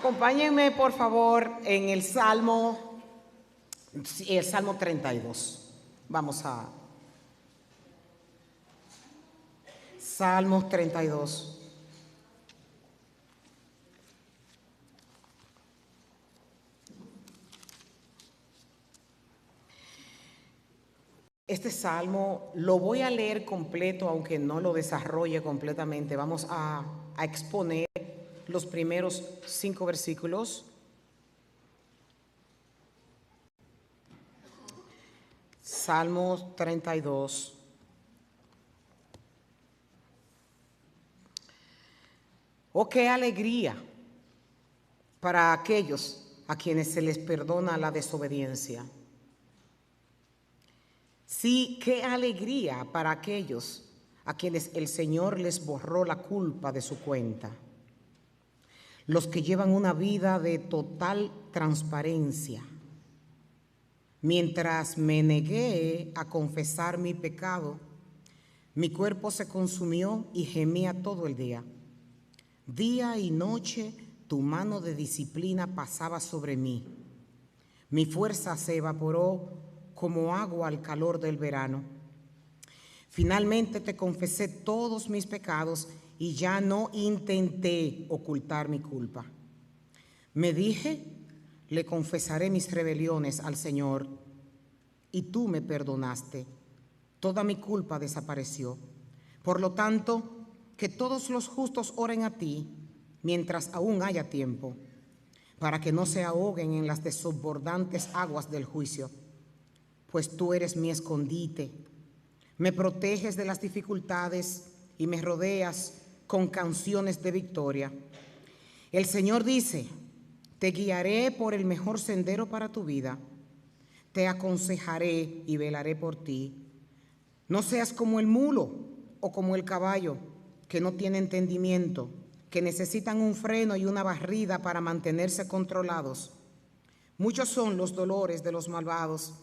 Acompáñenme, por favor, en el Salmo 32. Vamos a Salmos 32. Este salmo lo voy a leer completo, aunque no lo desarrolle completamente. Vamos a exponer los primeros 5 versículos. Salmos 32. Oh, qué alegría para aquellos a quienes se les perdona la desobediencia. Sí, qué alegría para aquellos a quienes el Señor les borró la culpa de su cuenta. Los que llevan una vida de total transparencia. Mientras me negué a confesar mi pecado, mi cuerpo se consumió y gemía todo el día. Día y noche tu mano de disciplina pasaba sobre mí. Mi fuerza se evaporó como agua al calor del verano. Finalmente te confesé todos mis pecados y ya no intenté ocultar mi culpa. Me dije, le confesaré mis rebeliones al Señor, y tú me perdonaste. Toda mi culpa desapareció. Por lo tanto, que todos los justos oren a ti mientras aún haya tiempo, para que no se ahoguen en las desbordantes aguas del juicio. Pues tú eres mi escondite, me proteges de las dificultades y me rodeas con canciones de victoria. El Señor dice, te guiaré por el mejor sendero para tu vida, te aconsejaré y velaré por ti. No seas como el mulo o como el caballo, que no tiene entendimiento, que necesitan un freno y una barrida para mantenerse controlados. Muchos son los dolores de los malvados,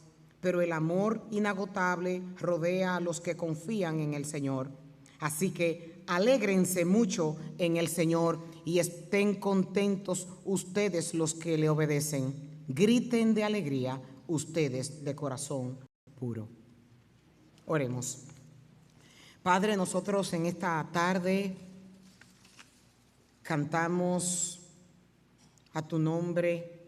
pero el amor inagotable rodea a los que confían en el Señor. Así que alégrense mucho en el Señor y estén contentos ustedes los que le obedecen. Griten de alegría ustedes de corazón puro. Oremos. Padre, nosotros en esta tarde cantamos a tu nombre,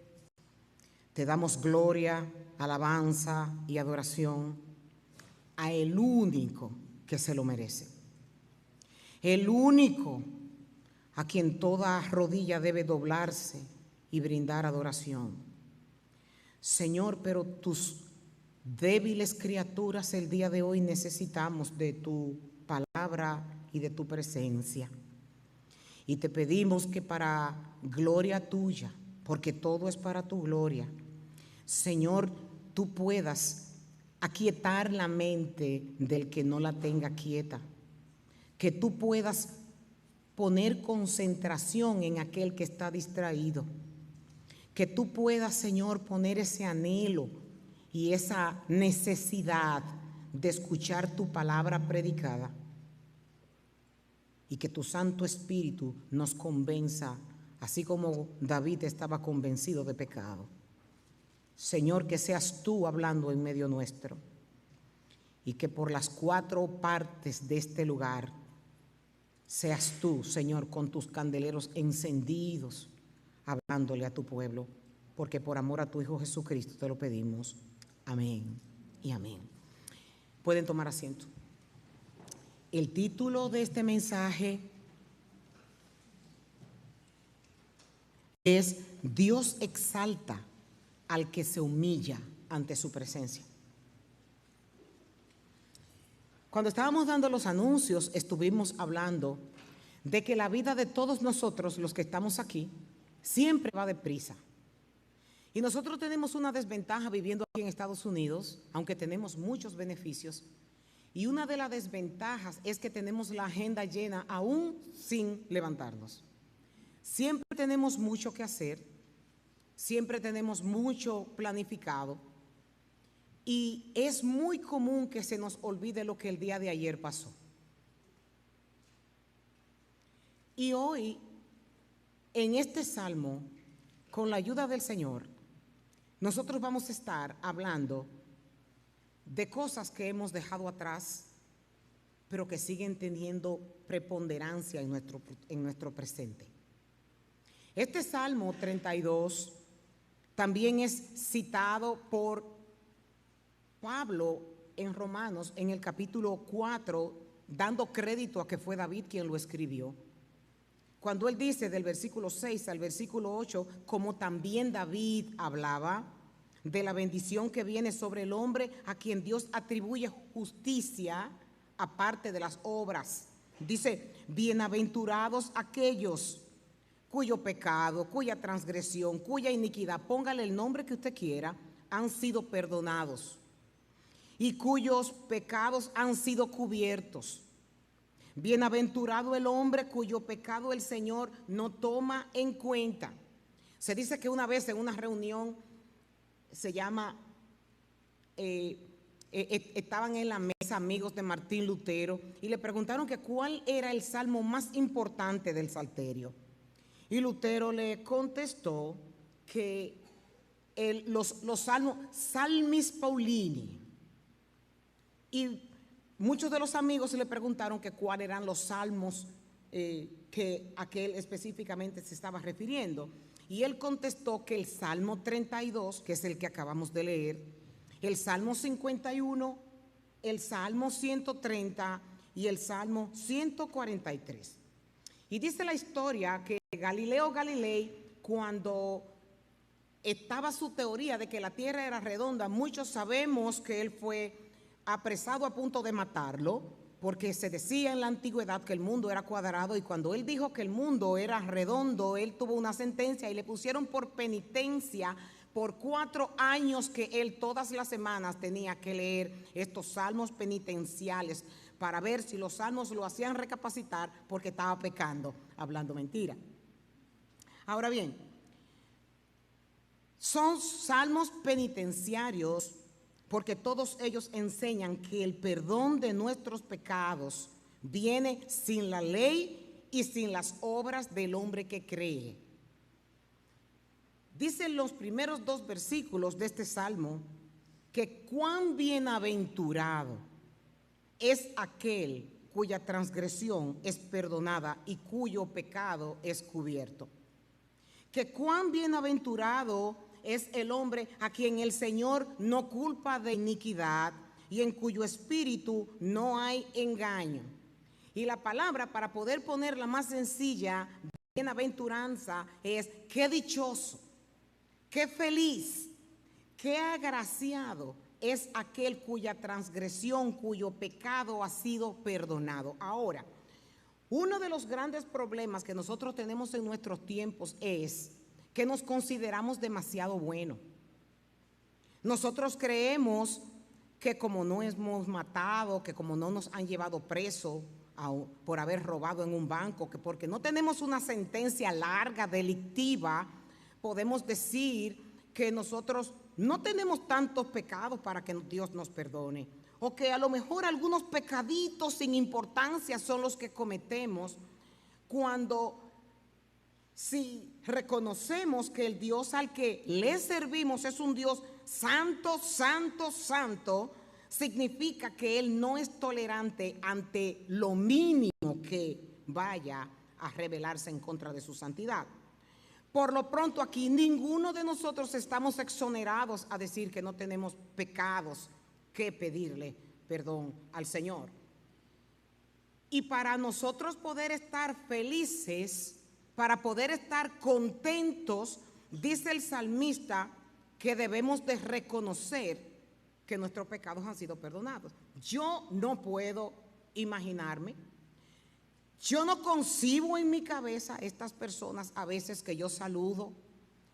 te damos gloria, alabanza y adoración a el único que se lo merece, el único a quien toda rodilla debe doblarse y brindar adoración. Señor, pero tus débiles criaturas el día de hoy necesitamos de tu palabra y de tu presencia. Y te pedimos que para gloria tuya, porque todo es para tu gloria, Señor, tú puedas aquietar la mente del que no la tenga quieta, que tú puedas poner concentración en aquel que está distraído, que tú puedas, Señor, poner ese anhelo y esa necesidad de escuchar tu palabra predicada, y que tu Santo Espíritu nos convenza, así como David estaba convencido de pecado. Señor, que seas tú hablando en medio nuestro, y que por las 4 partes de este lugar seas tú, Señor, con tus candeleros encendidos, hablándole a tu pueblo, porque por amor a tu Hijo Jesucristo te lo pedimos. Amén y amén. Pueden tomar asiento. El título de este mensaje es Dios exalta al que se humilla ante su presencia. Cuando estábamos dando los anuncios, estuvimos hablando de que la vida de todos nosotros, los que estamos aquí, siempre va deprisa. Y nosotros tenemos una desventaja viviendo aquí en Estados Unidos, aunque tenemos muchos beneficios. Y una de las desventajas es que tenemos la agenda llena aún sin levantarnos. Siempre tenemos mucho que hacer, siempre tenemos mucho planificado y es muy común que se nos olvide lo que el día de ayer pasó. Y hoy, en este salmo, con la ayuda del Señor, nosotros vamos a estar hablando de cosas que hemos dejado atrás, pero que siguen teniendo preponderancia en nuestro presente. Este Salmo 32 también es citado por Pablo en Romanos en el capítulo 4, dando crédito a que fue David quien lo escribió. Cuando él dice del versículo 6 al versículo 8, como también David hablaba de la bendición que viene sobre el hombre a quien Dios atribuye justicia aparte de las obras. Dice, bienaventurados aquellos cuyo pecado, cuya transgresión, cuya iniquidad, póngale el nombre que usted quiera, han sido perdonados y cuyos pecados han sido cubiertos. Bienaventurado el hombre cuyo pecado el Señor no toma en cuenta. Se dice que una vez en una reunión estaban en la mesa amigos de Martín Lutero y le preguntaron que cuál era el salmo más importante del Salterio. Y Lutero le contestó que los salmos, Salmis Paulini. Y muchos de los amigos le preguntaron que cuáles eran los salmos a que él específicamente se estaba refiriendo. Y él contestó que el Salmo 32, que es el que acabamos de leer, el Salmo 51, el Salmo 130 y el Salmo 143. Y dice la historia que Galileo Galilei, cuando estaba su teoría de que la tierra era redonda, muchos sabemos que él fue apresado a punto de matarlo, porque se decía en la antigüedad que el mundo era cuadrado, y cuando él dijo que el mundo era redondo, él tuvo una sentencia y le pusieron por penitencia por 4 años que él todas las semanas tenía que leer estos salmos penitenciales para ver si los salmos lo hacían recapacitar porque estaba pecando, hablando mentira. Ahora bien, son salmos penitenciarios porque todos ellos enseñan que el perdón de nuestros pecados viene sin la ley y sin las obras del hombre que cree. Dicen los primeros 2 versículos de este salmo que cuán bienaventurado es aquel cuya transgresión es perdonada y cuyo pecado es cubierto. Que cuán bienaventurado es el hombre a quien el Señor no culpa de iniquidad y en cuyo espíritu no hay engaño. Y la palabra, para poder ponerla más sencilla, bienaventuranza, es qué dichoso, qué feliz, qué agraciado es aquel cuya transgresión, cuyo pecado ha sido perdonado. Ahora, uno de los grandes problemas que nosotros tenemos en nuestros tiempos es que nos consideramos demasiado buenos. Nosotros creemos que como no hemos matado, que como no nos han llevado preso por haber robado en un banco, que porque no tenemos una sentencia larga delictiva, podemos decir que nosotros no tenemos tantos pecados para que Dios nos perdone, o que a lo mejor algunos pecaditos sin importancia son los que cometemos, cuando si reconocemos que el Dios al que le servimos es un Dios santo, santo, santo, significa que Él no es tolerante ante lo mínimo que vaya a rebelarse en contra de su santidad. Por lo pronto aquí ninguno de nosotros estamos exonerados a decir que no tenemos pecados que pedirle perdón al Señor. Y para nosotros poder estar felices, para poder estar contentos, dice el salmista que debemos de reconocer que nuestros pecados han sido perdonados. Yo no puedo imaginarme, yo no concibo en mi cabeza estas personas a veces que yo saludo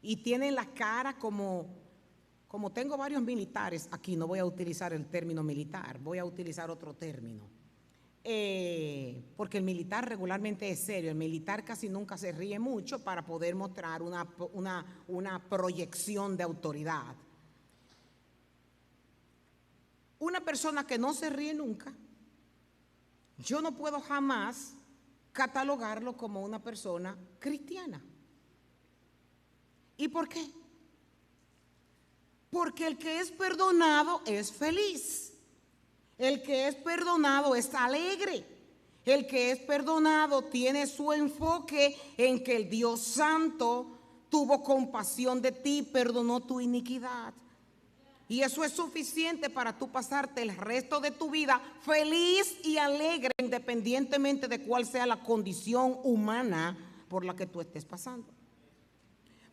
y tienen la cara como tengo varios militares aquí, no voy a utilizar el término militar, voy a utilizar otro término. Porque el militar regularmente es serio, el militar casi nunca se ríe mucho para poder mostrar una proyección de autoridad. Una persona que no se ríe nunca, yo no puedo jamás catalogarlo como una persona cristiana. ¿Y por qué? Porque el que es perdonado es feliz. El que es perdonado es alegre. El que es perdonado tiene su enfoque en que el Dios Santo tuvo compasión de ti, perdonó tu iniquidad. Y eso es suficiente para tú pasarte el resto de tu vida feliz y alegre, independientemente de cuál sea la condición humana por la que tú estés pasando.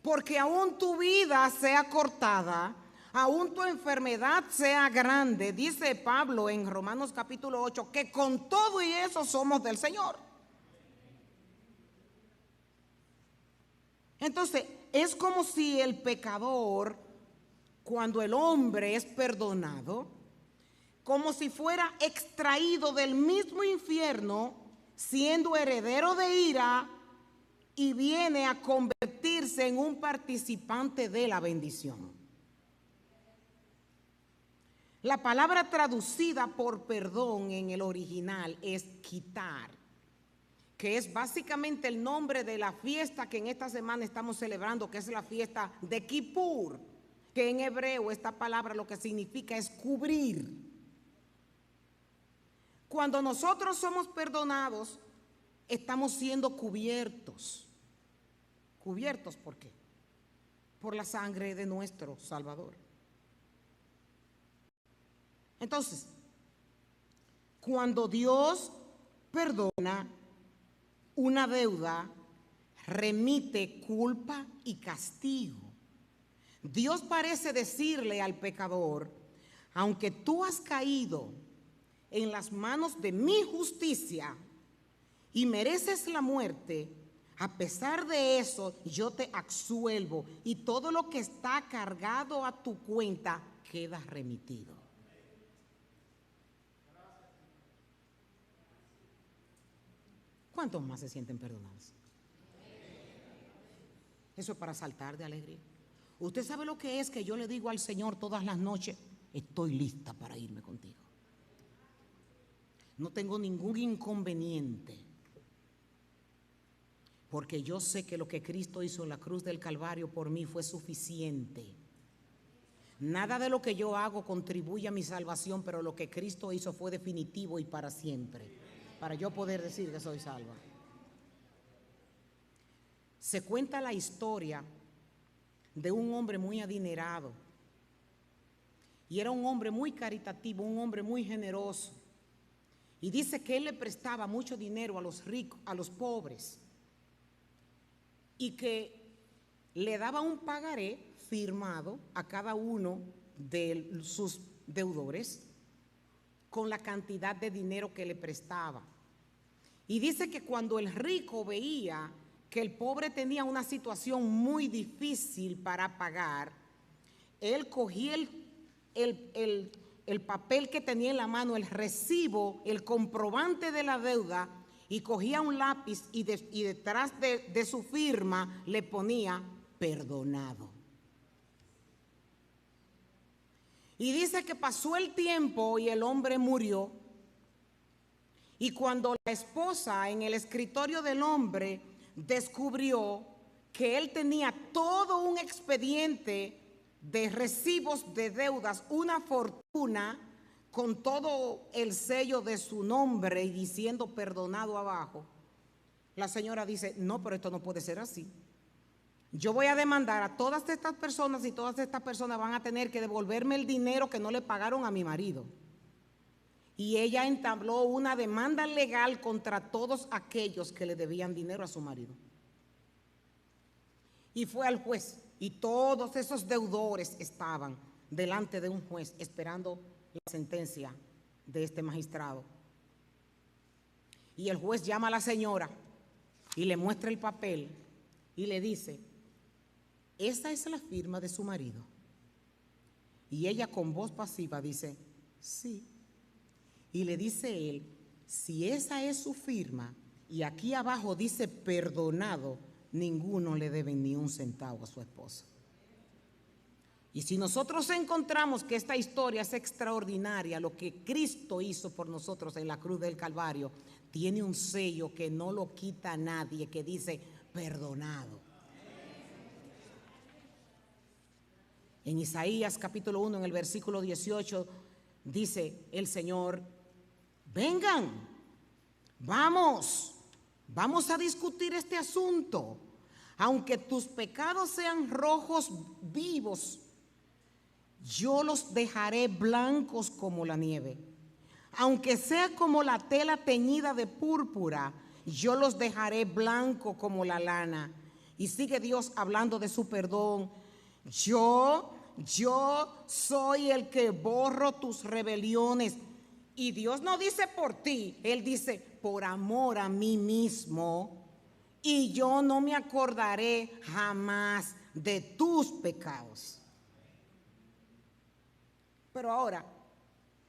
Porque aún tu vida sea cortada, aún tu enfermedad sea grande, dice Pablo en Romanos capítulo 8, que con todo y eso somos del Señor. Entonces, es como si el pecador, cuando el hombre es perdonado, como si fuera extraído del mismo infierno, siendo heredero de ira, y viene a convertirse en un participante de la bendición. La palabra traducida por perdón en el original es quitar, que es básicamente el nombre de la fiesta que en esta semana estamos celebrando, que es la fiesta de Kippur, que en hebreo esta palabra lo que significa es cubrir. Cuando nosotros somos perdonados, estamos siendo cubiertos. ¿Cubiertos por qué? Por la sangre de nuestro Salvador. Entonces, cuando Dios perdona una deuda, remite culpa y castigo. Dios parece decirle al pecador, aunque tú has caído en las manos de mi justicia y mereces la muerte, a pesar de eso yo te absuelvo y todo lo que está cargado a tu cuenta queda remitido. ¿Cuántos más se sienten perdonados? Eso es para saltar de alegría. Usted sabe lo que es que yo le digo al Señor todas las noches, estoy lista para irme contigo. No tengo ningún inconveniente, porque yo sé que lo que Cristo hizo en la cruz del Calvario por mí fue suficiente. Nada de lo que yo hago contribuye a mi salvación, pero lo que Cristo hizo fue definitivo y para siempre, para yo poder decir que soy salva. Se cuenta la historia de un hombre muy adinerado, y era un hombre muy caritativo, un hombre muy generoso, y dice que él le prestaba mucho dinero a los ricos, a los pobres, y que le daba un pagaré firmado a cada uno de sus deudores con la cantidad de dinero que le prestaba. Y dice que cuando el rico veía que el pobre tenía una situación muy difícil para pagar, él cogía el papel que tenía en la mano, el recibo, el comprobante de la deuda, y cogía un lápiz y detrás de su firma le ponía perdonado. Y dice que pasó el tiempo y el hombre murió. Y cuando la esposa en el escritorio del hombre descubrió que él tenía todo un expediente de recibos de deudas, una fortuna con todo el sello de su nombre y diciendo perdonado abajo, la señora dice, no, pero esto no puede ser así. Yo voy a demandar a todas estas personas y todas estas personas van a tener que devolverme el dinero que no le pagaron a mi marido. Y ella entabló una demanda legal contra todos aquellos que le debían dinero a su marido. Y fue al juez, y todos esos deudores estaban delante de un juez esperando la sentencia de este magistrado. Y el juez llama a la señora y le muestra el papel y le dice, esa es la firma de su marido. Y ella con voz pasiva dice, sí. Y le dice él, si esa es su firma y aquí abajo dice perdonado, ninguno le debe ni un centavo a su esposa. Y si nosotros encontramos que esta historia es extraordinaria, lo que Cristo hizo por nosotros en la cruz del Calvario, tiene un sello que no lo quita nadie, que dice perdonado. En Isaías capítulo 1, en el versículo 18, dice el Señor: vengan, vamos a discutir este asunto. Aunque tus pecados sean rojos vivos, yo los dejaré blancos como la nieve. Aunque sea como la tela teñida de púrpura, yo los dejaré blanco como la lana. Y sigue Dios hablando de su perdón. Yo soy el que borro tus rebeliones. Y Dios no dice por ti, Él dice por amor a mí mismo. Y yo no me acordaré jamás de tus pecados. Pero ahora,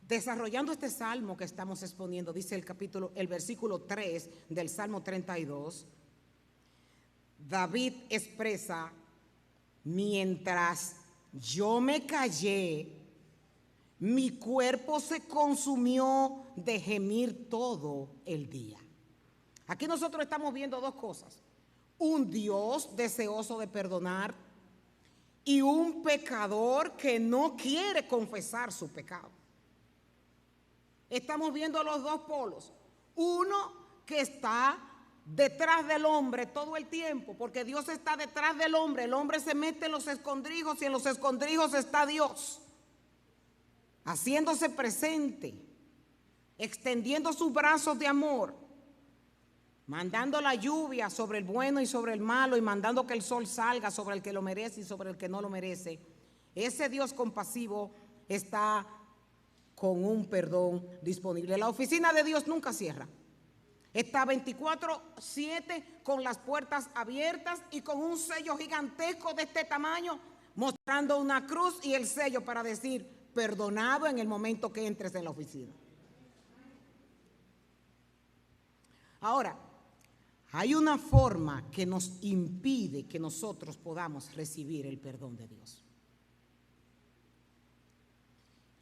desarrollando este salmo que estamos exponiendo, dice el versículo 3 del Salmo 32, David expresa: mientras yo me callé, mi cuerpo se consumió de gemir todo el día. Aquí nosotros estamos viendo dos cosas: un Dios deseoso de perdonar y un pecador que no quiere confesar su pecado. Estamos viendo los dos polos. Uno que está detrás del hombre todo el tiempo, porque Dios está detrás del hombre. El hombre se mete en los escondrijos y en los escondrijos está Dios, haciéndose presente, extendiendo sus brazos de amor, mandando la lluvia sobre el bueno y sobre el malo, y mandando que el sol salga sobre el que lo merece y sobre el que no lo merece. Ese Dios compasivo está con un perdón disponible. La oficina de Dios nunca cierra. Está 24/7 con las puertas abiertas y con un sello gigantesco de este tamaño, mostrando una cruz y el sello para decir: perdonado en el momento que entres en la oficina. Ahora, hay una forma que nos impide que nosotros podamos recibir el perdón de Dios.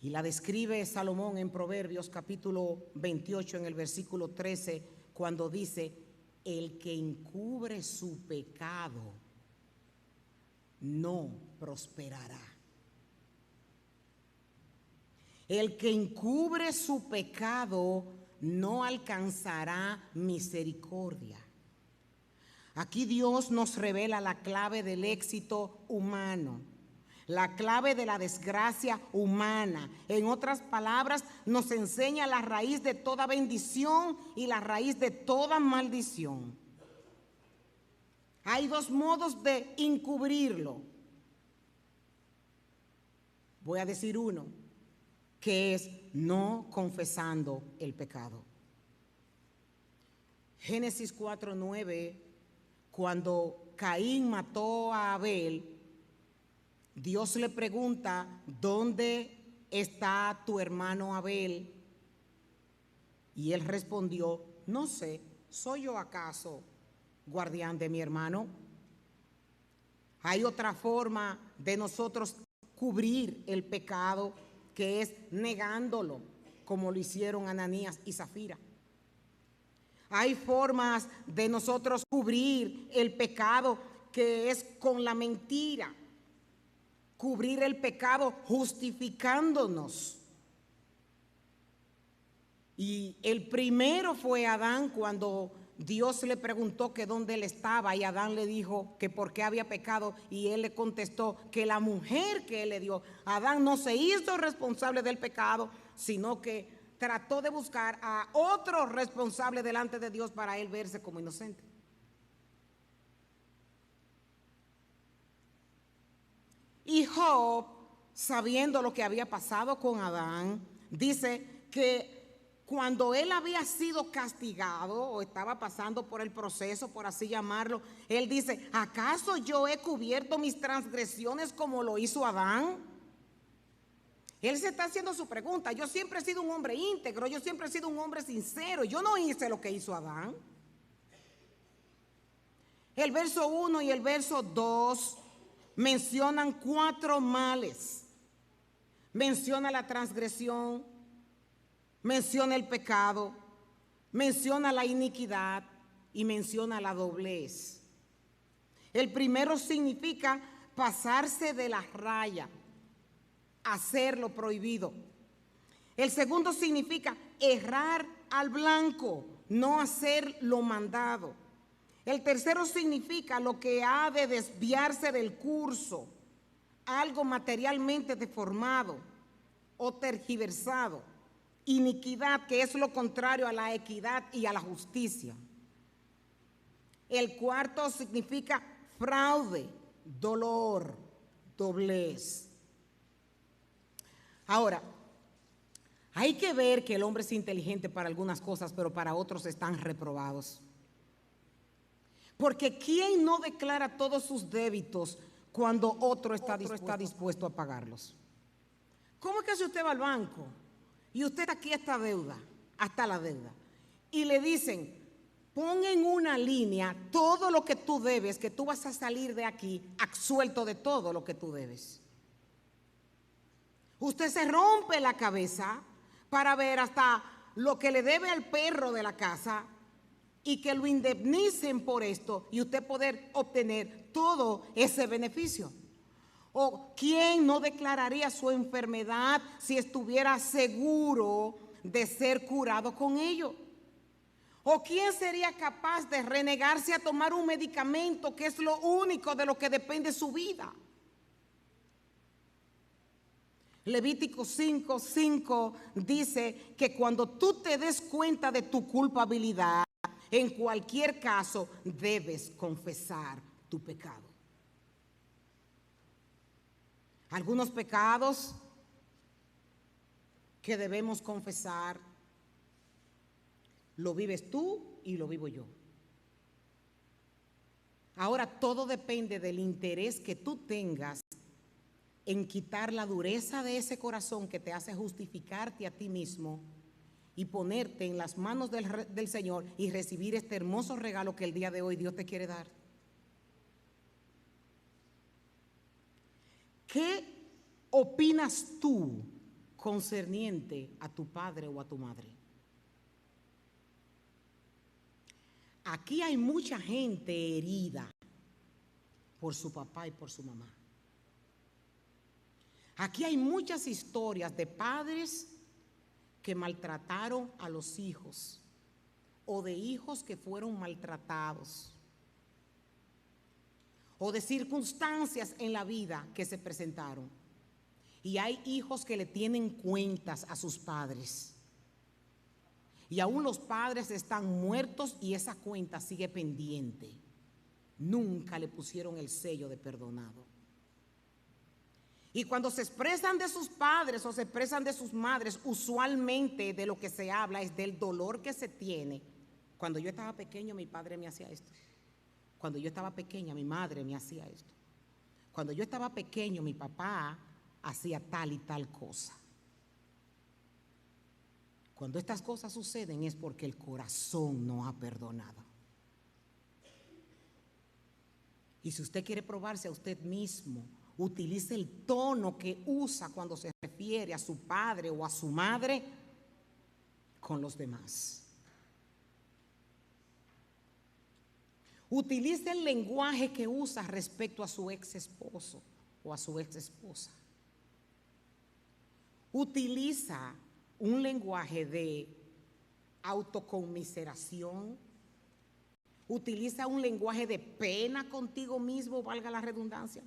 Y la describe Salomón en Proverbios capítulo 28, en el versículo 13, cuando dice: el que encubre su pecado no prosperará. El que encubre su pecado no alcanzará misericordia. Aquí Dios nos revela la clave del éxito humano, la clave de la desgracia humana. En otras palabras, nos enseña la raíz de toda bendición y la raíz de toda maldición. Hay dos modos de encubrirlo. Voy a decir uno, que es no confesando el pecado. Génesis 4:9, cuando Caín mató a Abel, Dios le pregunta: ¿dónde está tu hermano Abel? Y él respondió: no sé, ¿soy yo acaso guardián de mi hermano? Hay otra forma de nosotros cubrir el pecado, que es negándolo, como lo hicieron Ananías y Zafira. Hay formas de nosotros cubrir el pecado, que es con la mentira. Cubrir el pecado justificándonos. Y el primero fue Adán, cuando Dios le preguntó que dónde él estaba, y Adán le dijo que por qué había pecado, y él le contestó que la mujer que él le dio. Adán no se hizo responsable del pecado, sino que trató de buscar a otro responsable delante de Dios para él verse como inocente. Y Job, sabiendo lo que había pasado con Adán, dice que cuando él había sido castigado o estaba pasando por el proceso, por así llamarlo, él dice: ¿acaso yo he cubierto mis transgresiones como lo hizo Adán? Él se está haciendo su pregunta. Yo siempre he sido un hombre íntegro, yo siempre he sido un hombre sincero, yo no hice lo que hizo Adán. El verso 1 y el verso 2 mencionan 4 males. Menciona la transgresión, menciona el pecado, menciona la iniquidad y menciona la doblez. El primero significa pasarse de la raya, hacer lo prohibido. El segundo significa errar al blanco, no hacer lo mandado. El tercero significa lo que ha de desviarse del curso, algo materialmente deformado o tergiversado. Iniquidad, que es lo contrario a la equidad y a la justicia. El cuarto significa fraude, dolor, doblez. Ahora, hay que ver que el hombre es inteligente para algunas cosas, pero para otros están reprobados. Porque ¿quién no declara todos sus débitos cuando otro está dispuesto a pagarlos? ¿Cómo es que si usted va al banco y usted aquí está deuda, hasta la deuda, y le dicen, pon en una línea todo lo que tú debes, que tú vas a salir de aquí absuelto de todo lo que tú debes? Usted se rompe la cabeza para ver hasta lo que le debe al perro de la casa y que lo indemnicen por esto y usted poder obtener todo ese beneficio. ¿O quién no declararía su enfermedad si estuviera seguro de ser curado con ello? ¿O quién sería capaz de renegarse a tomar un medicamento que es lo único de lo que depende su vida? Levítico 5:5 dice que cuando tú te des cuenta de tu culpabilidad, en cualquier caso debes confesar tu pecado. Algunos pecados que debemos confesar, lo vives tú y lo vivo yo. Ahora todo depende del interés que tú tengas en quitar la dureza de ese corazón que te hace justificarte a ti mismo y ponerte en las manos del Señor y recibir este hermoso regalo que el día de hoy Dios te quiere dar. ¿Qué opinas tú concerniente a tu padre o a tu madre? Aquí hay mucha gente herida por su papá y por su mamá. Aquí hay muchas historias de padres que maltrataron a los hijos o de hijos que fueron maltratados o de circunstancias en la vida que se presentaron. Y hay hijos que le tienen cuentas a sus padres. Y aún los padres están muertos y esa cuenta sigue pendiente. Nunca le pusieron el sello de perdonado. Y cuando se expresan de sus padres o se expresan de sus madres, usualmente de lo que se habla es del dolor que se tiene. Cuando yo estaba pequeño, mi padre me hacía esto. Cuando yo estaba pequeña, mi madre me hacía esto. Cuando yo estaba pequeño, mi papá hacía tal y tal cosa. Cuando estas cosas suceden es porque el corazón no ha perdonado. Y si usted quiere probarse a usted mismo, utilice el tono que usa cuando se refiere a su padre o a su madre con los demás. Utilice el lenguaje que usa respecto a su ex esposo o a su ex esposa. Utiliza un lenguaje de autoconmiseración. Utiliza un lenguaje de pena contigo mismo, valga la redundancia.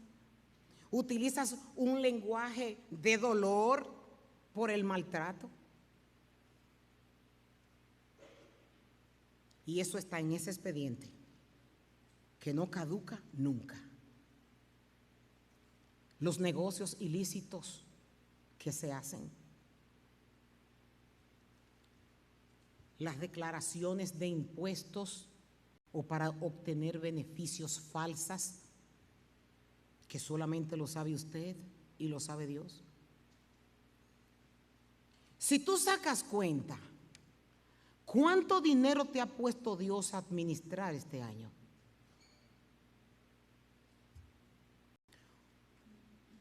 Utilizas un lenguaje de dolor por el maltrato. Y eso está en ese expediente que no caduca nunca. Los negocios ilícitos que se hacen. Las declaraciones de impuestos o para obtener beneficios falsas que solamente lo sabe usted y lo sabe Dios. Si tú sacas cuenta, ¿cuánto dinero te ha puesto Dios a administrar este año?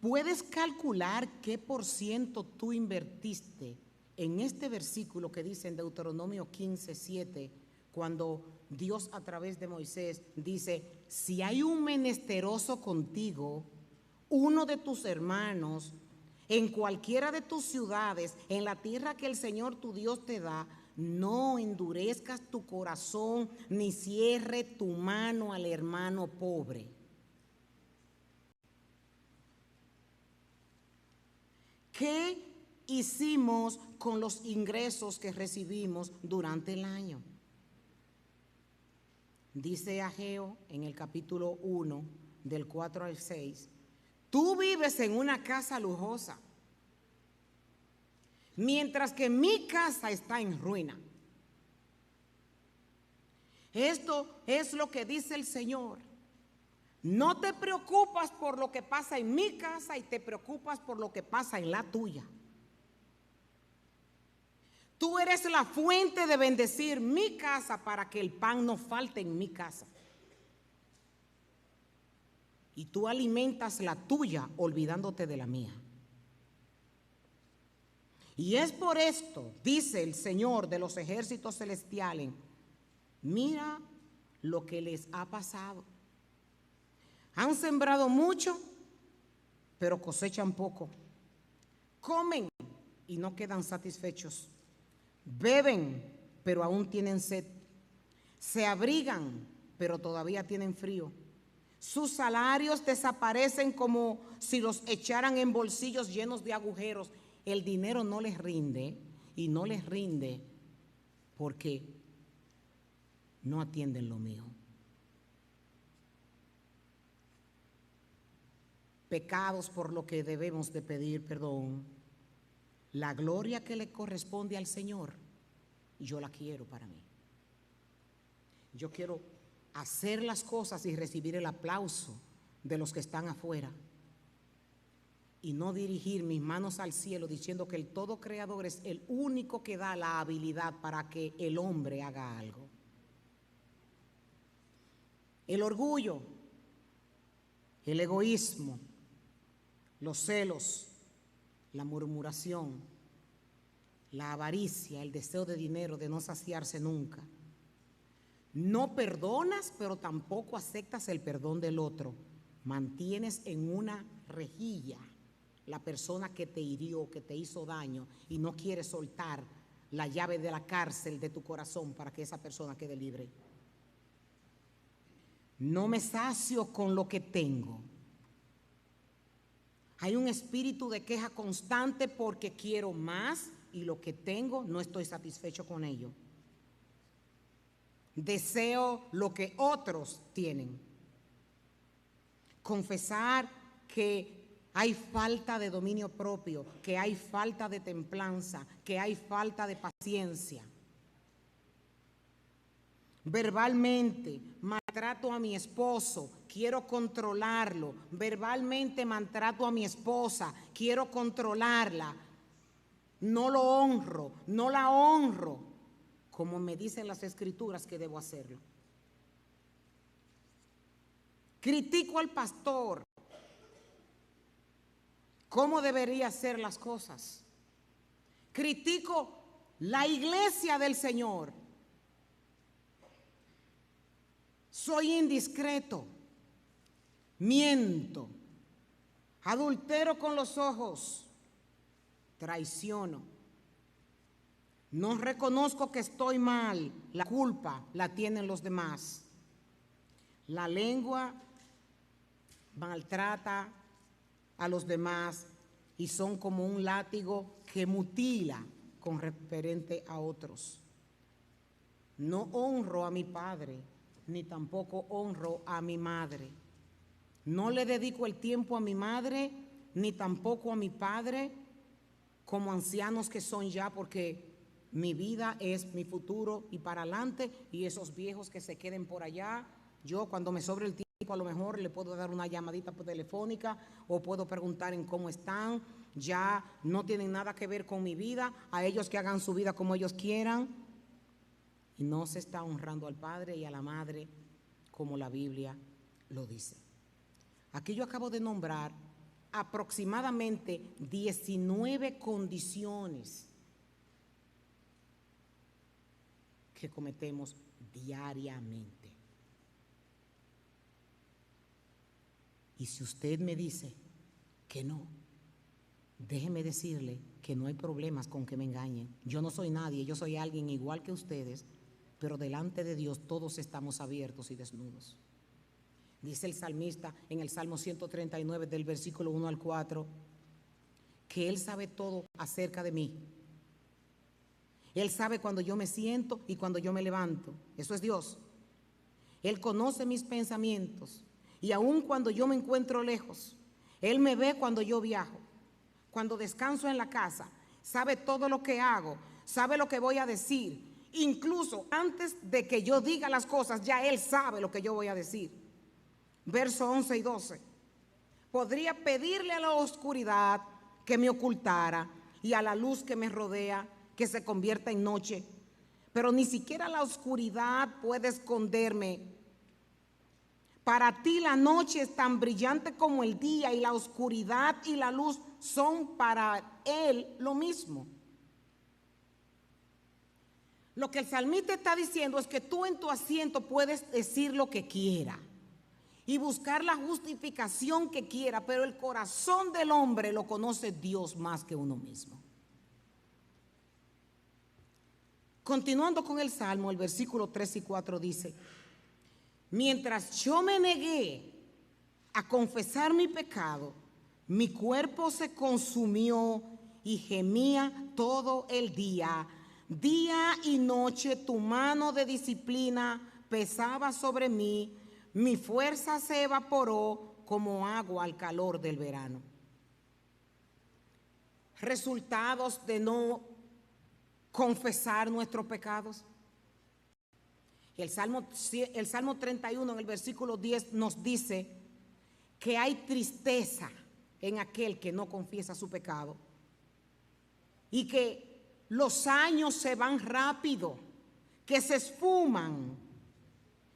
¿Puedes calcular qué % tú invertiste en este versículo que dice en Deuteronomio 15:7, cuando Dios a través de Moisés dice, si hay un menesteroso contigo, uno de tus hermanos, en cualquiera de tus ciudades, en la tierra que el Señor tu Dios te da, no endurezcas tu corazón ni cierre tu mano al hermano pobre. ¿Qué hicimos con los ingresos que recibimos durante el año? Dice Ageo en el capítulo 1, del 4 al 6, tú vives en una casa lujosa, mientras que mi casa está en ruina. Esto es lo que dice el Señor. No te preocupas por lo que pasa en mi casa y te preocupas por lo que pasa en la tuya. Tú eres la fuente de bendecir mi casa para que el pan no falte en mi casa. Y tú alimentas la tuya olvidándote de la mía. Y es por esto, dice el Señor de los ejércitos celestiales, mira lo que les ha pasado. Han sembrado mucho, pero cosechan poco. Comen y no quedan satisfechos. Beben, pero aún tienen sed. Se abrigan, pero todavía tienen frío. Sus salarios desaparecen como si los echaran en bolsillos llenos de agujeros. El dinero no les rinde y no les rinde porque no atienden lo mío. Pecados por lo que debemos de pedir perdón. La gloria que le corresponde al Señor, yo la quiero para mí. Yo quiero hacer las cosas y recibir el aplauso de los que están afuera y no dirigir mis manos al cielo diciendo que el todo creador es el único que da la habilidad para que el hombre haga algo. El orgullo, el egoísmo, los celos, la murmuración, la avaricia, el deseo de dinero, de no saciarse nunca. No perdonas, pero tampoco aceptas el perdón del otro. Mantienes en una rejilla la persona que te hirió, que te hizo daño, y no quieres soltar la llave de la cárcel de tu corazón para que esa persona quede libre. No me sacio con lo que tengo. Hay un espíritu de queja constante porque quiero más y lo que tengo no estoy satisfecho con ello. Deseo lo que otros tienen. Confesar que hay falta de dominio propio, que hay falta de templanza, que hay falta de paciencia. Verbalmente maltrato a mi esposo, quiero controlarlo. Verbalmente maltrato a mi esposa, quiero controlarla. No lo honro, no la honro, como me dicen las escrituras que debo hacerlo. Critico al pastor, cómo debería hacer las cosas. Critico la iglesia del Señor. Soy indiscreto, miento, adultero con los ojos, traiciono. No reconozco que estoy mal, la culpa la tienen los demás. La lengua maltrata a los demás y son como un látigo que mutila con referente a otros. No honro a mi padre, ni tampoco honro a mi madre. No le dedico el tiempo a mi madre, ni tampoco a mi padre, como ancianos que son ya, porque mi vida es mi futuro y para adelante, y esos viejos que se queden por allá, yo cuando me sobre el tiempo a lo mejor le puedo dar una llamadita telefónica o puedo preguntar en cómo están, ya no tienen nada que ver con mi vida, a ellos que hagan su vida como ellos quieran. Y no se está honrando al padre y a la madre como la Biblia lo dice. Aquí yo acabo de nombrar aproximadamente 19 condiciones que cometemos diariamente. Y si usted me dice, que no. Déjeme decirle que no hay problemas con que me engañen. Yo no soy nadie, yo soy alguien igual que ustedes, pero delante de Dios todos estamos abiertos y desnudos. Dice el salmista en el Salmo 139 del versículo 1 al 4, que Él sabe todo acerca de mí. Él sabe cuando yo me siento y cuando yo me levanto. Eso es Dios. Él conoce mis pensamientos y aun cuando yo me encuentro lejos, Él me ve cuando yo viajo, cuando descanso en la casa, sabe todo lo que hago, sabe lo que voy a decir. Incluso antes de que yo diga las cosas, ya Él sabe lo que yo voy a decir. Verso 11 y 12. Podría pedirle a la oscuridad que me ocultara y a la luz que me rodea que se convierta en noche, pero ni siquiera la oscuridad puede esconderme. Para ti la noche es tan brillante como el día, y la oscuridad y la luz son para Él lo mismo. Lo que el salmista está diciendo es que tú en tu asiento puedes decir lo que quiera y buscar la justificación que quiera, pero el corazón del hombre lo conoce Dios más que uno mismo. Continuando con el Salmo, el versículo 3 y 4 dice: mientras yo me negué a confesar mi pecado, mi cuerpo se consumió y gemía todo el día. Día y noche tu mano de disciplina pesaba sobre mí, mi fuerza se evaporó como agua al calor del verano. Resultados de no confesar nuestros pecados. El Salmo 31 en el versículo 10 nos dice que hay tristeza en aquel que no confiesa su pecado y que los años se van rápido, que se esfuman,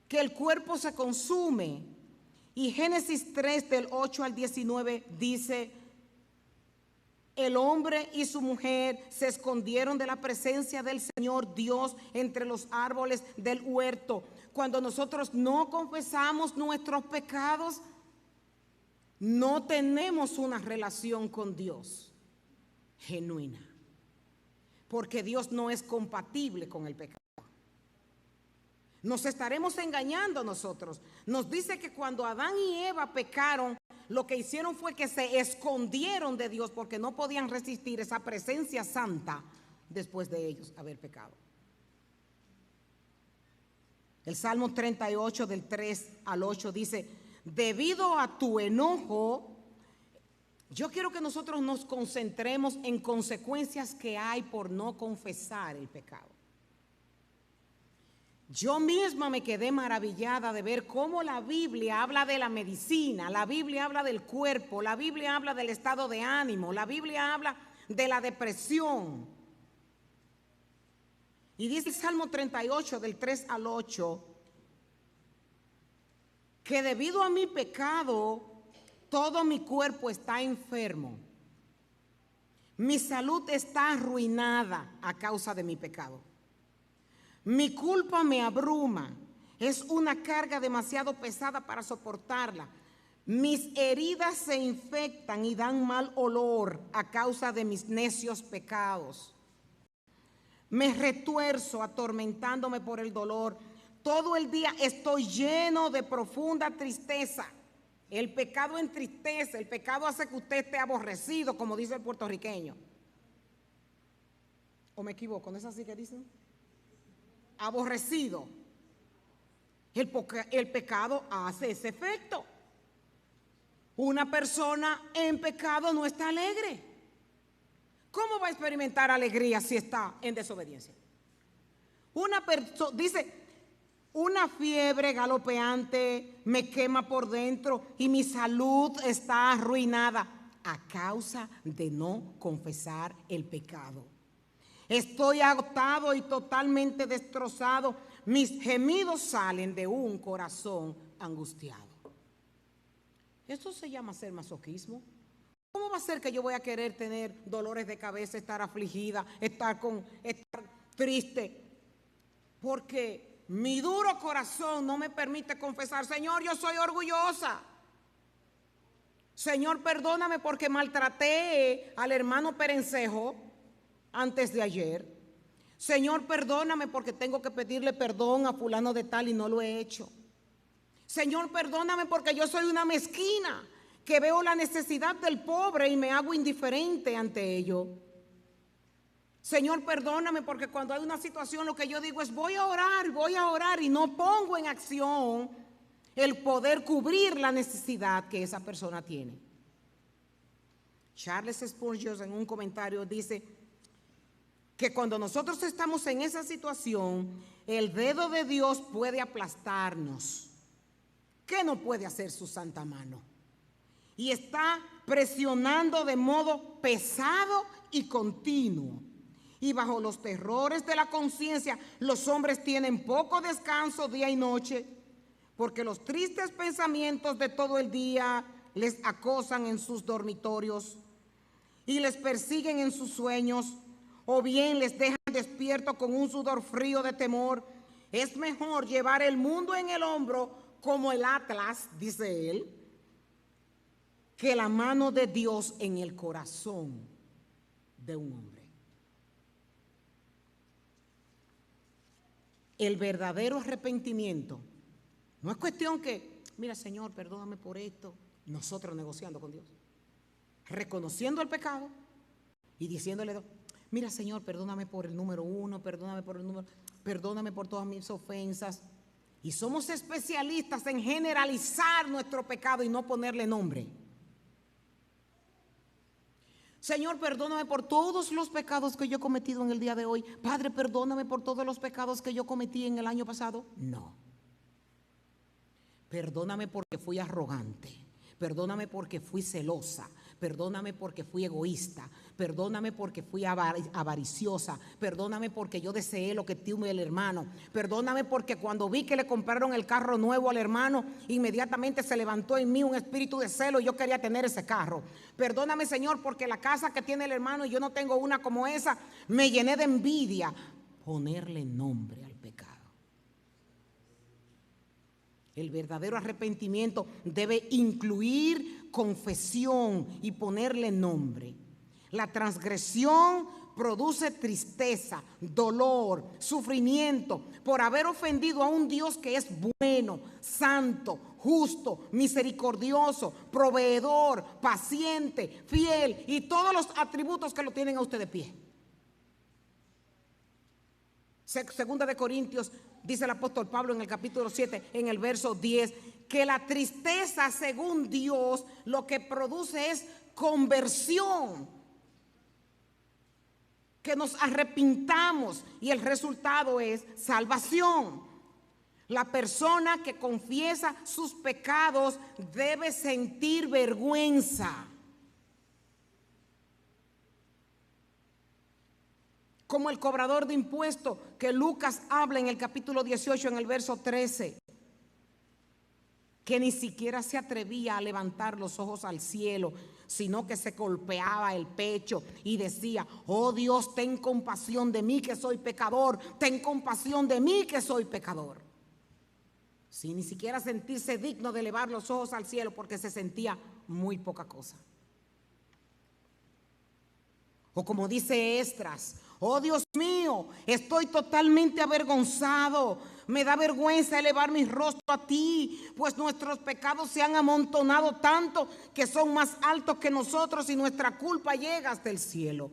que el cuerpo se consume. Y Génesis 3 del 8 al 19 dice: el hombre y su mujer se escondieron de la presencia del Señor Dios entre los árboles del huerto. Cuando nosotros no confesamos nuestros pecados, no tenemos una relación con Dios genuina, porque Dios no es compatible con el pecado. Nos estaremos engañando nosotros. Nos dice que cuando Adán y Eva pecaron, lo que hicieron fue que se escondieron de Dios porque no podían resistir esa presencia santa después de ellos haber pecado. El Salmo 38 del 3 al 8 dice: debido a tu enojo, yo quiero que nosotros nos concentremos en consecuencias que hay por no confesar el pecado. Yo misma me quedé maravillada de ver cómo la Biblia habla de la medicina, la Biblia habla del cuerpo, la Biblia habla del estado de ánimo, la Biblia habla de la depresión. Y dice el Salmo 38 del 3 al 8 que debido a mi pecado todo mi cuerpo está enfermo, mi salud está arruinada a causa de mi pecado. Mi culpa me abruma, es una carga demasiado pesada para soportarla. Mis heridas se infectan y dan mal olor a causa de mis necios pecados. Me retuerzo atormentándome por el dolor. Todo el día estoy lleno de profunda tristeza. El pecado entristece, el pecado hace que usted esté aborrecido, como dice el puertorriqueño. ¿O me equivoco? ¿No es así que dicen? Aborrecido. El pecado hace ese efecto. Una persona en pecado no está alegre. ¿Cómo va a experimentar alegría si está en desobediencia? Una persona, dice, una fiebre galopeante me quema por dentro y mi salud está arruinada a causa de no confesar el pecado. Estoy agotado y totalmente destrozado. Mis gemidos salen de un corazón angustiado. ¿Eso se llama ser masoquismo? ¿Cómo va a ser que yo voy a querer tener dolores de cabeza, estar afligida, estar triste? Porque mi duro corazón no me permite confesar: Señor, yo soy orgullosa. Señor, perdóname porque maltraté al hermano Perencejo antes de ayer. Señor, perdóname porque tengo que pedirle perdón a fulano de tal y no lo he hecho. Señor, perdóname porque yo soy una mezquina que veo la necesidad del pobre y me hago indiferente ante ello. Señor, perdóname porque cuando hay una situación lo que yo digo es voy a orar y no pongo en acción el poder cubrir la necesidad que esa persona tiene. Charles Spurgeon en un comentario dice que cuando nosotros estamos en esa situación, el dedo de Dios puede aplastarnos. ¿Qué no puede hacer su santa mano? Y está presionando de modo pesado y continuo. Y bajo los terrores de la conciencia, los hombres tienen poco descanso día y noche, porque los tristes pensamientos de todo el día les acosan en sus dormitorios y les persiguen en sus sueños, o bien les dejan despiertos con un sudor frío de temor. Es mejor llevar el mundo en el hombro como el Atlas, dice él, que la mano de Dios en el corazón de un hombre. El verdadero arrepentimiento no es cuestión que, mira, Señor, perdóname por esto, nosotros negociando con Dios, reconociendo el pecado y diciéndole, mira, Señor, perdóname por el número 1, perdóname por todas mis ofensas. Y somos especialistas en generalizar nuestro pecado y no ponerle nombre. Señor, perdóname por todos los pecados que yo he cometido en el día de hoy. Padre, perdóname por todos los pecados que yo cometí en el año pasado. No. Perdóname porque fui arrogante. Perdóname porque fui celosa. Perdóname porque fui egoísta. Perdóname porque fui avariciosa. Perdóname porque yo deseé lo que tuvo el hermano. Perdóname porque cuando vi que le compraron el carro nuevo al hermano, inmediatamente se levantó en mí un espíritu de celo y yo quería tener ese carro. Perdóname, Señor, porque la casa que tiene el hermano y yo no tengo una como esa, me llené de envidia. Ponerle nombre al pecado. El verdadero arrepentimiento debe incluir confesión y ponerle nombre. La transgresión produce tristeza, dolor, sufrimiento por haber ofendido a un Dios que es bueno, santo, justo, misericordioso, proveedor, paciente, fiel y todos los atributos que lo tienen a usted de pie. Segunda de Corintios, dice el apóstol Pablo en el capítulo 7, en el verso 10, que la tristeza, según Dios, lo que produce es conversión, que nos arrepintamos y el resultado es salvación. La persona que confiesa sus pecados debe sentir vergüenza. Como el cobrador de impuestos que Lucas habla en el capítulo 18, en el verso 13, que ni siquiera se atrevía a levantar los ojos al cielo, sino que se golpeaba el pecho y decía, oh Dios, ten compasión de mí que soy pecador, ten compasión de mí que soy pecador. Sin ni siquiera sentirse digno de elevar los ojos al cielo porque se sentía muy poca cosa. O como dice Esdras, oh Dios mío, estoy totalmente avergonzado. Me da vergüenza elevar mi rostro a ti, pues nuestros pecados se han amontonado tanto que son más altos que nosotros y nuestra culpa llega hasta el cielo.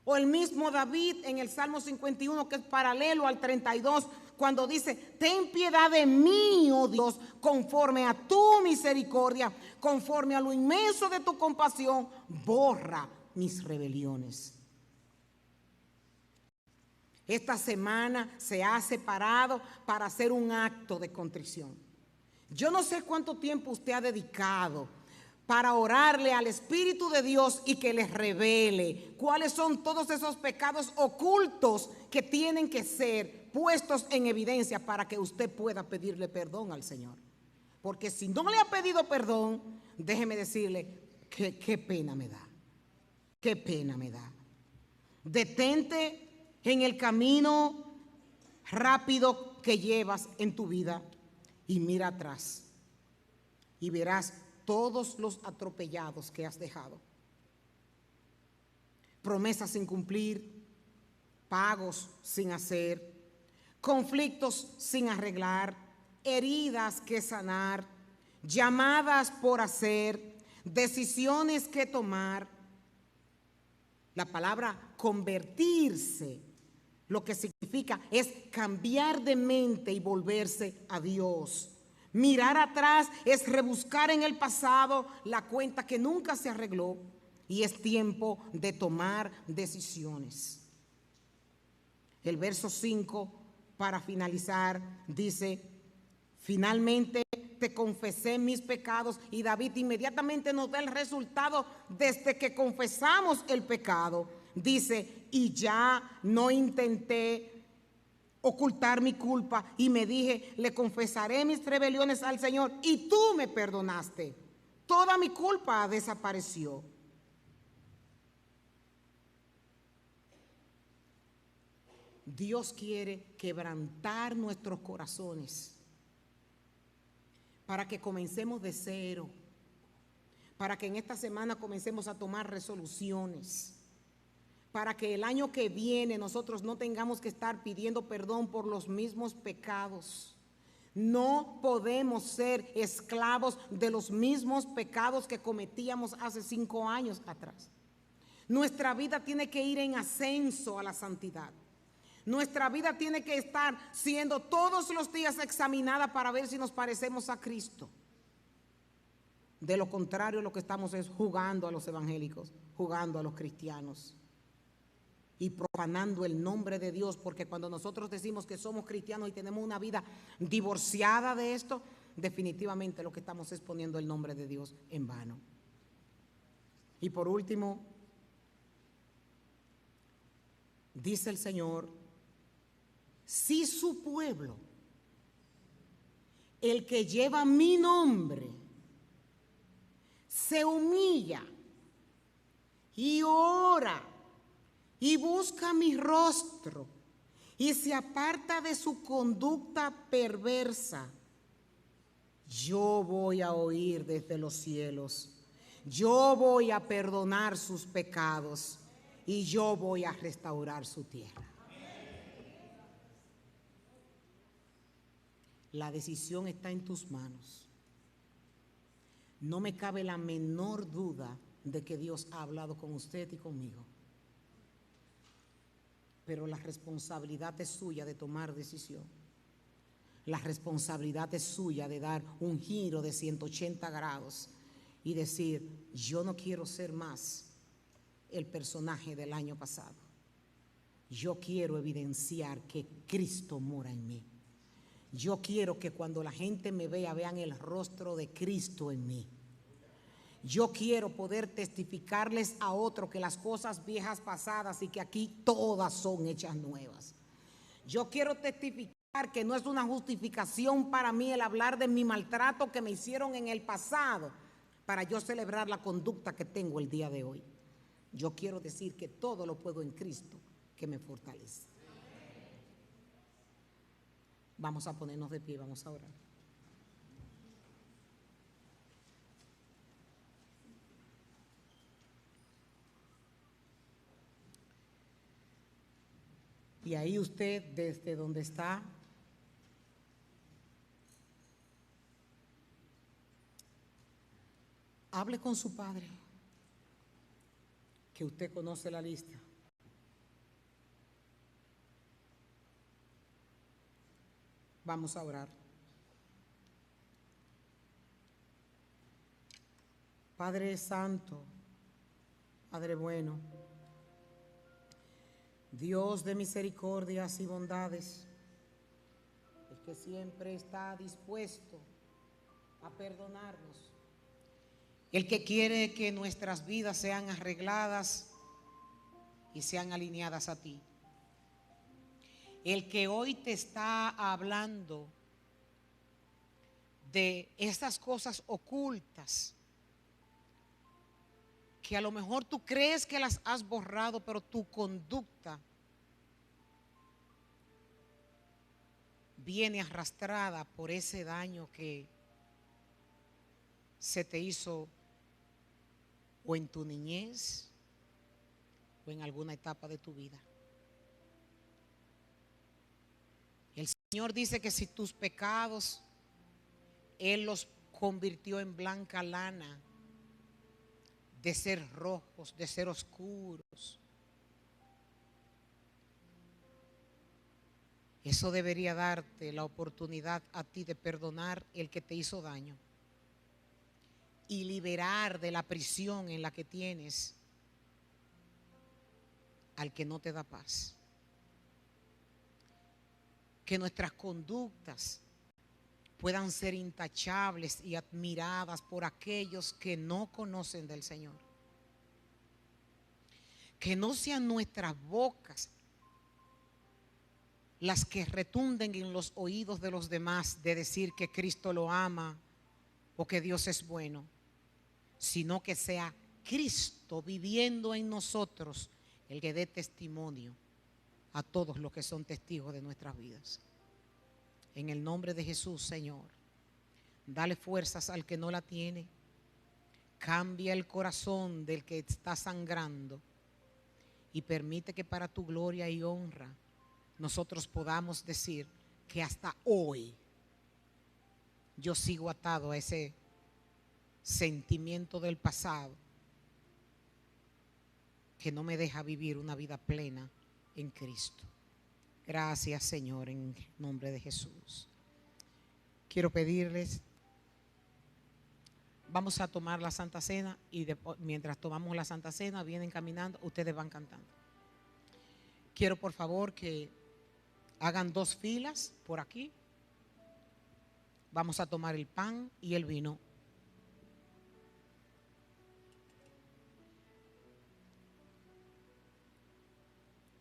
O el mismo David en el Salmo 51, que es paralelo al 32, cuando dice, ten piedad de mí, oh Dios, conforme a tu misericordia, conforme a lo inmenso de tu compasión, borra mis rebeliones. Esta semana se ha separado para hacer un acto de contrición. Yo no sé cuánto tiempo usted ha dedicado para orarle al Espíritu de Dios y que les revele cuáles son todos esos pecados ocultos que tienen que ser puestos en evidencia para que usted pueda pedirle perdón al Señor. Porque si no le ha pedido perdón, déjeme decirle que qué pena me da. Qué pena me da. Detente en el camino rápido que llevas en tu vida y mira atrás y verás todos los atropellados que has dejado. Promesas sin cumplir, pagos sin hacer, conflictos sin arreglar, heridas que sanar, llamadas por hacer, decisiones que tomar. La palabra convertirse, lo que significa es cambiar de mente y volverse a Dios. Mirar atrás es rebuscar en el pasado la cuenta que nunca se arregló y es tiempo de tomar decisiones. El verso 5, para finalizar, dice: finalmente te confesé mis pecados. Y David inmediatamente nos da el resultado desde que confesamos el pecado. Dice: y ya no intenté ocultar mi culpa y me dije, le confesaré mis rebeliones al Señor y tú me perdonaste. Toda mi culpa desapareció. Dios quiere quebrantar nuestros corazones para que comencemos de cero, para que en esta semana comencemos a tomar resoluciones, para que el año que viene nosotros no tengamos que estar pidiendo perdón por los mismos pecados. No podemos ser esclavos de los mismos pecados que cometíamos hace 5 años atrás. Nuestra vida tiene que ir en ascenso a la santidad. Nuestra vida tiene que estar siendo todos los días examinada para ver si nos parecemos a Cristo. De lo contrario, lo que estamos es jugando a los evangélicos, jugando a los cristianos y profanando el nombre de Dios, porque cuando nosotros decimos que somos cristianos y tenemos una vida divorciada de esto, definitivamente lo que estamos es poniendo el nombre de Dios en vano. Y por último, dice el Señor: si su pueblo, el que lleva mi nombre, se humilla y ora y busca mi rostro y se aparta de su conducta perversa, yo voy a oír desde los cielos, yo voy a perdonar sus pecados y yo voy a restaurar su tierra. La decisión está en tus manos. No me cabe la menor duda de que Dios ha hablado con usted y conmigo. Pero la responsabilidad es suya de tomar decisión. La responsabilidad es suya de dar un giro de 180 grados y decir: yo no quiero ser más el personaje del año pasado. Yo quiero evidenciar que Cristo mora en mí. Yo quiero que cuando la gente me vea, vean el rostro de Cristo en mí. Yo quiero poder testificarles a otros que las cosas viejas pasadas y que aquí todas son hechas nuevas. Yo quiero testificar que no es una justificación para mí el hablar de mi maltrato que me hicieron en el pasado para yo celebrar la conducta que tengo el día de hoy. Yo quiero decir que todo lo puedo en Cristo que me fortalece. Vamos a ponernos de pie, vamos a orar. Y ahí usted, desde donde está, hable con su padre, que usted conoce la lista. Vamos a orar. Padre Santo, Padre bueno, Dios de misericordias y bondades, el que siempre está dispuesto a perdonarnos, el que quiere que nuestras vidas sean arregladas y sean alineadas a ti. El que hoy te está hablando de estas cosas ocultas, que a lo mejor tú crees que las has borrado, pero tu conducta viene arrastrada por ese daño que se te hizo o en tu niñez o en alguna etapa de tu vida. El Señor dice que si tus pecados Él los convirtió en blanca lana, de ser rojos, de ser oscuros, eso debería darte la oportunidad a ti de perdonar el que te hizo daño y liberar de la prisión en la que tienes al que no te da paz. Que nuestras conductas puedan ser intachables y admiradas por aquellos que no conocen del Señor. Que no sean nuestras bocas las que retunden en los oídos de los demás de decir que Cristo lo ama o que Dios es bueno, sino que sea Cristo viviendo en nosotros el que dé testimonio a todos los que son testigos de nuestras vidas. En el nombre de Jesús, Señor, dale fuerzas al que no la tiene. Cambia el corazón del que está sangrando y permite que para tu gloria y honra nosotros podamos decir que hasta hoy yo sigo atado a ese sentimiento del pasado que no me deja vivir una vida plena en Cristo. Gracias, Señor, en nombre de Jesús. Quiero pedirles, vamos a tomar la Santa Cena y mientras tomamos la Santa Cena, vienen caminando, ustedes van cantando. Quiero por favor que hagan 2 filas por aquí. Vamos a tomar el pan y el vino.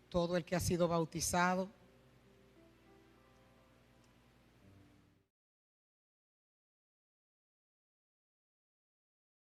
Todo el que ha sido bautizado